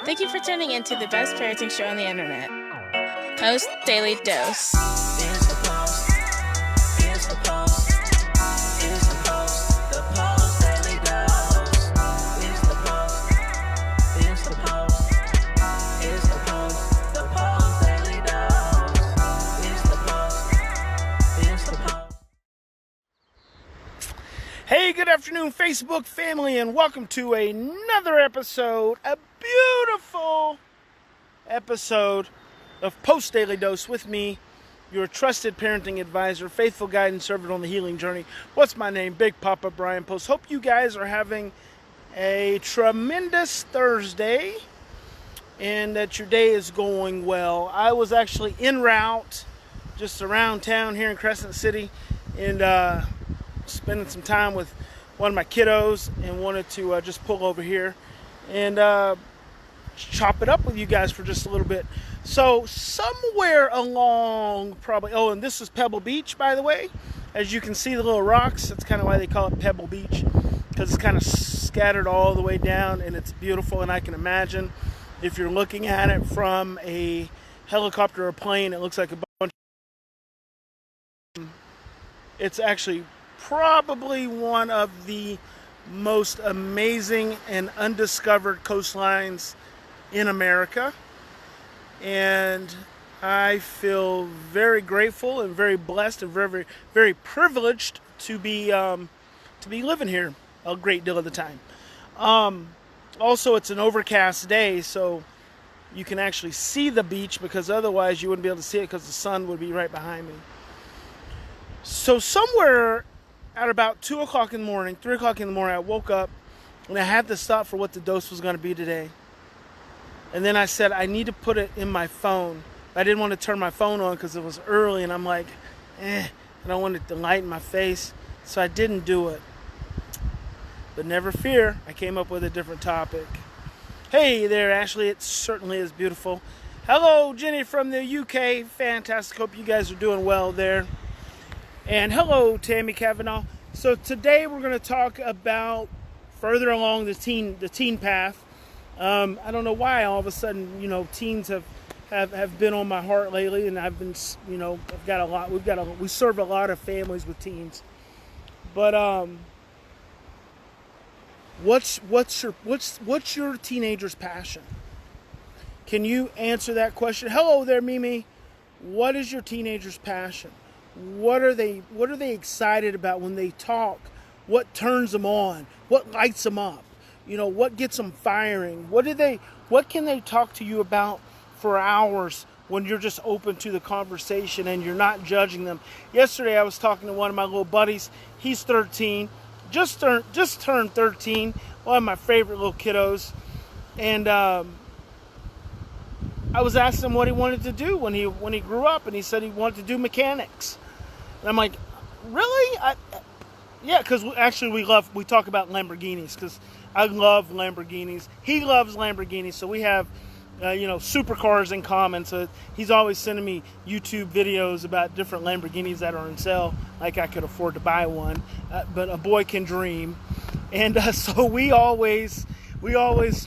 Thank you for tuning in to the best parenting show on the internet, Post Daily Dose. It's the Post. It's the Post. It's the Post. The Post Daily Dose. It's the Post. It's the Post. It's the Post. The Post Daily Dose. It's the Post. It's the Post. Hey, good afternoon, Facebook family, and welcome to another episode, a beautiful episode of Post Daily Dose with me, your trusted parenting advisor, faithful guide and servant on the healing journey. What's my name? Big Papa Brian+Post. Hope you guys are having a tremendous Thursday and that your day is going well. I was actually en route just around town here in Crescent City and spending some time with one of my kiddos and wanted to just pull over here and chop it up with you guys for just a little bit. So somewhere along probably, and this is Pebble Beach, by the way. As you can see the little rocks, that's kind of why they call it Pebble Beach, because it's kind of scattered all the way down and it's beautiful. And I can imagine if you're looking at it from a helicopter or plane, it looks like a bunch. It's actually probably one of the most amazing and undiscovered coastlines in America, and I feel very grateful and very blessed and very, very, very privileged to be living here a great deal of the time. Also, it's an overcast day, so you can actually see the beach, because otherwise you wouldn't be able to see it because the sun would be right behind me. So somewhere at about 2 o'clock in the morning, 3 o'clock in the morning, I woke up and I had to stop for what the dose was going to be today. And then I said, I need to put it in my phone. I didn't want to turn my phone on because it was early and I'm like, I don't want it to light in my face. So I didn't do it. But never fear, I came up with a different topic. Hey there, Ashley. It certainly is beautiful. Hello, Jenny from the UK. Fantastic. Hope you guys are doing well there. And hello, Tammy Kavanaugh. So today we're going to talk about further along the teen path. I don't know why all of a sudden, teens have been on my heart lately, and I've been, I've got a lot. We serve a lot of families with teens. But what's your teenager's passion? Can you answer that question? Hello there, Mimi. What is your teenager's passion? What are they excited about when they talk? What turns them on? What lights them up? What gets them firing? What can they talk to you about for hours when you're just open to the conversation and you're not judging them? Yesterday I was talking to one of my little buddies. He's 13, just turned 13, one of my favorite little kiddos. And I was asking him what he wanted to do when he grew up, and he said he wanted to do mechanics. And I'm like, really? Yeah, because actually we talk about Lamborghinis, because I love Lamborghinis. He loves Lamborghinis, so we have, supercars in common. So he's always sending me YouTube videos about different Lamborghinis that are on sale, like I could afford to buy one, but a boy can dream. And so we always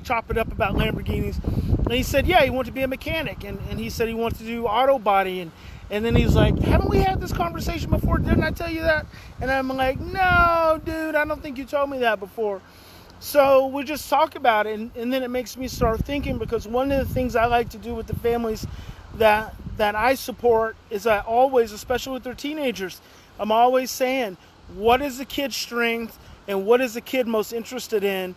chop it up about Lamborghinis. And he said, yeah, he wanted to be a mechanic, and he said he wanted to do auto body, and then he's like, haven't we had this conversation before? Didn't I tell you that? And I'm like, no, dude, I don't think you told me that before. So we just talk about it, and then it makes me start thinking, because one of the things I like to do with the families that I support is I always, especially with their teenagers, I'm always saying, what is the kid's strength and what is the kid most interested in?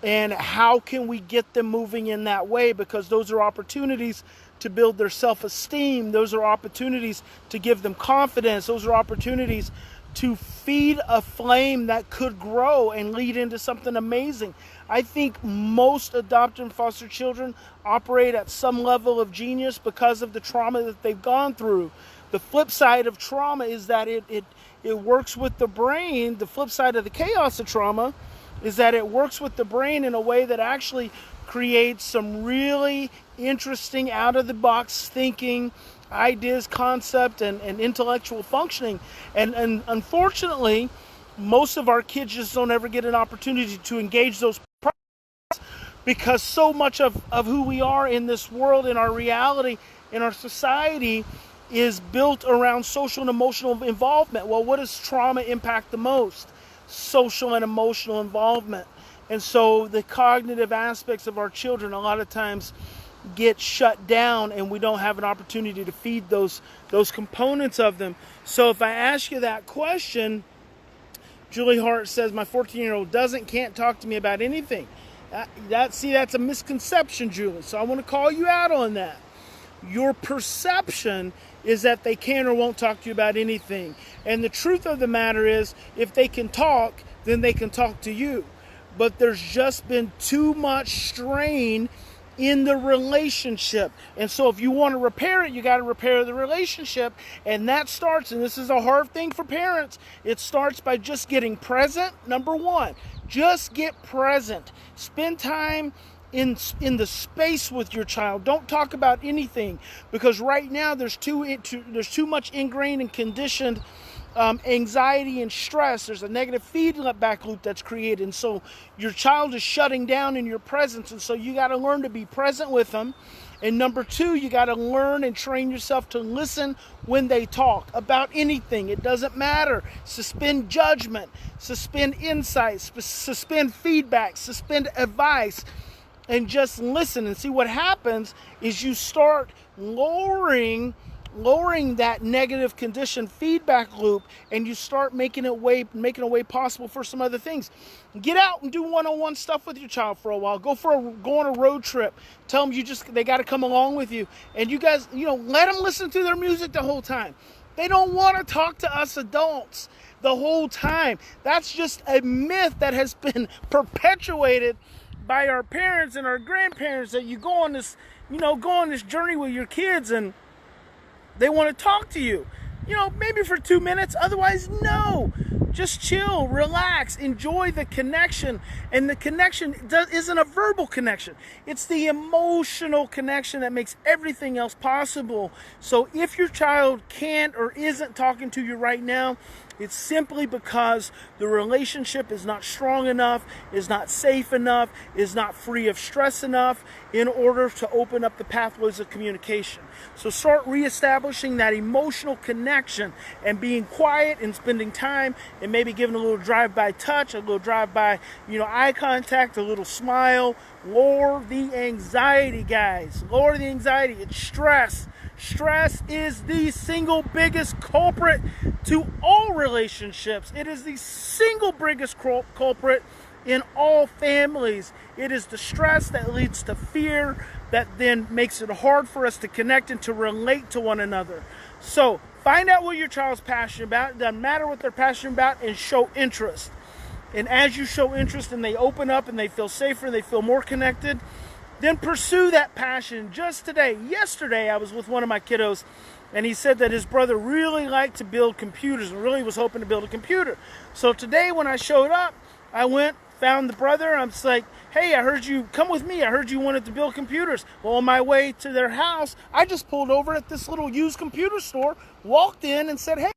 And how can we get them moving in that way? Because those are opportunities to build their self-esteem. Those are opportunities to give them confidence. Those are opportunities to feed a flame that could grow and lead into something amazing. I think most adopted and foster children operate at some level of genius because of the trauma that they've gone through. The flip side of trauma is that it works with the brain. The flip side of the chaos of trauma is that it works with the brain in a way that actually creates some really interesting out-of-the-box thinking, ideas, concept, and intellectual functioning. And unfortunately, most of our kids just don't ever get an opportunity to engage those processes. because so much of who we are in this world, in our reality, in our society, is built around social and emotional involvement. Well, what does trauma impact the most? Social and emotional involvement. And so the cognitive aspects of our children a lot of times get shut down, and we don't have an opportunity to feed those components of them. So if I ask you that question, Julie Hart says, my 14-year-old can't talk to me about anything. That's a misconception, Julie. So I want to call you out on that. Your perception is that they can or won't talk to you about anything. And the truth of the matter is, if they can talk, then they can talk to you. But there's just been too much strain in the relationship. And so if you want to repair it, you got to repair the relationship. And that starts, and this is a hard thing for parents, it starts by just getting present. Number one, just get present. Spend time in the space with your child. Don't talk about anything, because right now there's too much ingrained and conditioned anxiety and stress. There's a negative feedback loop that's created, and so your child is shutting down in your presence. And so you got to learn to be present with them. And number two, you got to learn and train yourself to listen when they talk about anything. It doesn't matter. Suspend judgment, suspend insight, suspend feedback, suspend advice, and just listen. And see, what happens is you start lowering that negative conditioned feedback loop, and you start making a way possible for some other things. Get out and do one-on-one stuff with your child for a while. Go on a road trip. Tell them they got to come along with you, and you guys, let them listen to their music the whole time. They don't want to talk to us adults the whole time. That's just a myth that has been perpetuated by our parents and our grandparents, that you go on this journey with your kids, and they want to talk to you, maybe for 2 minutes. Otherwise, no. Just chill, relax, enjoy the connection. And the connection isn't a verbal connection. It's the emotional connection that makes everything else possible. So if your child can't or isn't talking to you right now, it's simply because the relationship is not strong enough, is not safe enough, is not free of stress enough in order to open up the pathways of communication. So start reestablishing that emotional connection and being quiet and spending time and maybe giving a little drive-by touch, a little drive-by, eye contact, a little smile. Lower the anxiety, guys. Lower the anxiety. It's stress. Stress is the single biggest culprit to all relationships. It is the single biggest culprit in all families. It is the stress that leads to fear, that then makes it hard for us to connect and to relate to one another. So find out what your child's passionate about. It doesn't matter what they're passionate about, and show interest. And as you show interest and they open up and they feel safer and they feel more connected, then pursue that passion. Just yesterday, I was with one of my kiddos, and he said that his brother really liked to build computers and really was hoping to build a computer. So today when I showed up, I went, found the brother. I'm just like, hey, I heard you, come with me. I heard you wanted to build computers. Well, on my way to their house, I just pulled over at this little used computer store, walked in and said, hey,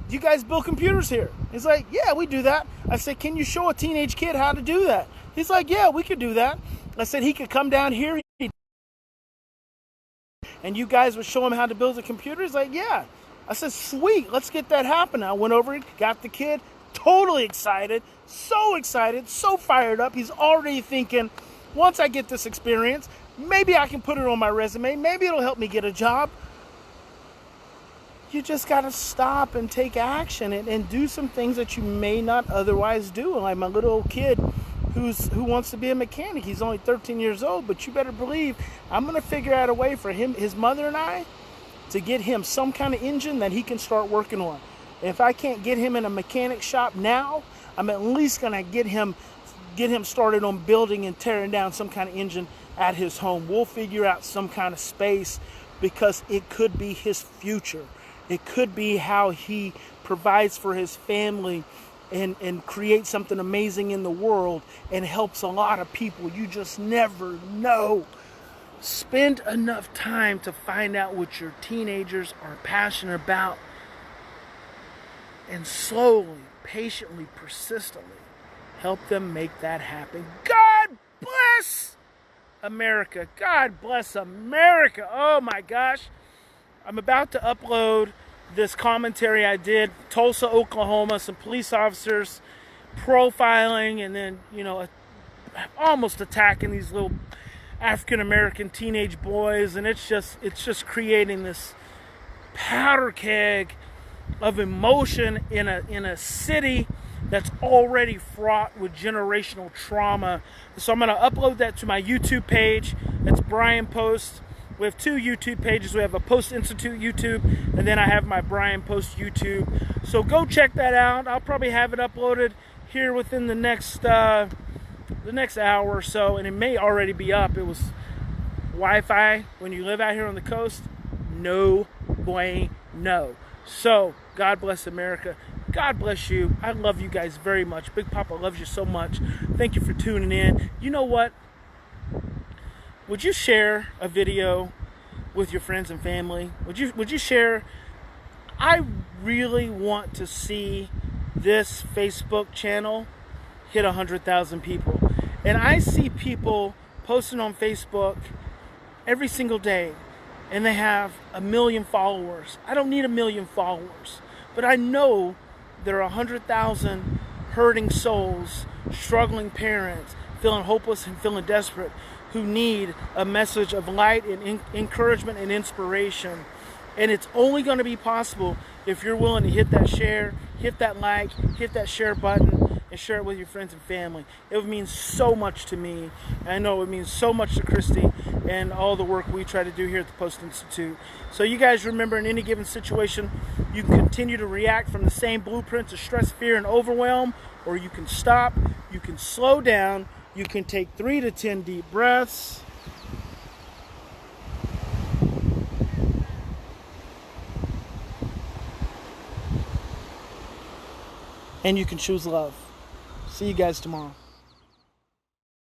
you guys build computers here? He's like, yeah, we do that. I said, can you show a teenage kid how to do that? He's like, yeah, we could do that. I said he could come down here and you guys would show him how to build a computer. He's like, yeah. I said, sweet, let's get that happening. I went over, got the kid, totally excited, so fired up. He's already thinking, once I get this experience, maybe I can put it on my resume. Maybe it'll help me get a job. You just got to stop and take action and do some things that you may not otherwise do. Like my little kid who wants to be a mechanic. He's only 13 years old, but you better believe I'm going to figure out a way for him, his mother and I, to get him some kind of engine that he can start working on. And if I can't get him in a mechanic shop now, I'm at least going to get him started on building and tearing down some kind of engine at his home. We'll figure out some kind of space, because it could be his future. It could be how he provides for his family and creates something amazing in the world and helps a lot of people. You just never know. Spend enough time to find out what your teenagers are passionate about, and slowly, patiently, persistently help them make that happen. God bless! America. God bless America. Oh my gosh. I'm about to upload this commentary I did, Tulsa, Oklahoma, some police officers profiling and then, almost attacking these little African-American teenage boys, and it's just creating this powder keg of emotion in a city that's already fraught with generational trauma. So I'm going to upload that to my YouTube page. That's Bryan+Post. We have 2 YouTube pages. We have a Post+Institute YouTube, and then I have my Bryan+Post YouTube. So go check that out. I'll probably have it uploaded here within the next hour or so, and it may already be up. It was Wi-Fi when you live out here on the coast. No bueno. So God bless America. God bless you. I love you guys very much. Big Papa loves you so much. Thank you for tuning in. You know what? Would you share a video with your friends and family? Would you share? I really want to see this Facebook channel hit 100,000 people. And I see people posting on Facebook every single day, and they have 1 million followers. I don't need 1 million followers, but I know there are 100,000 hurting souls, struggling parents, feeling hopeless and feeling desperate, who need a message of light and encouragement and inspiration. And it's only going to be possible if you're willing to hit that share, hit that like, hit that share button, and share it with your friends and family. It would mean so much to me. I know it would mean so much to Christy and all the work we try to do here at the Post+Institute. So you guys remember, in any given situation, you can continue to react from the same blueprints of stress, fear, and overwhelm, or you can stop, you can slow down, you can take 3 to 10 deep breaths. And you can choose love. See you guys tomorrow.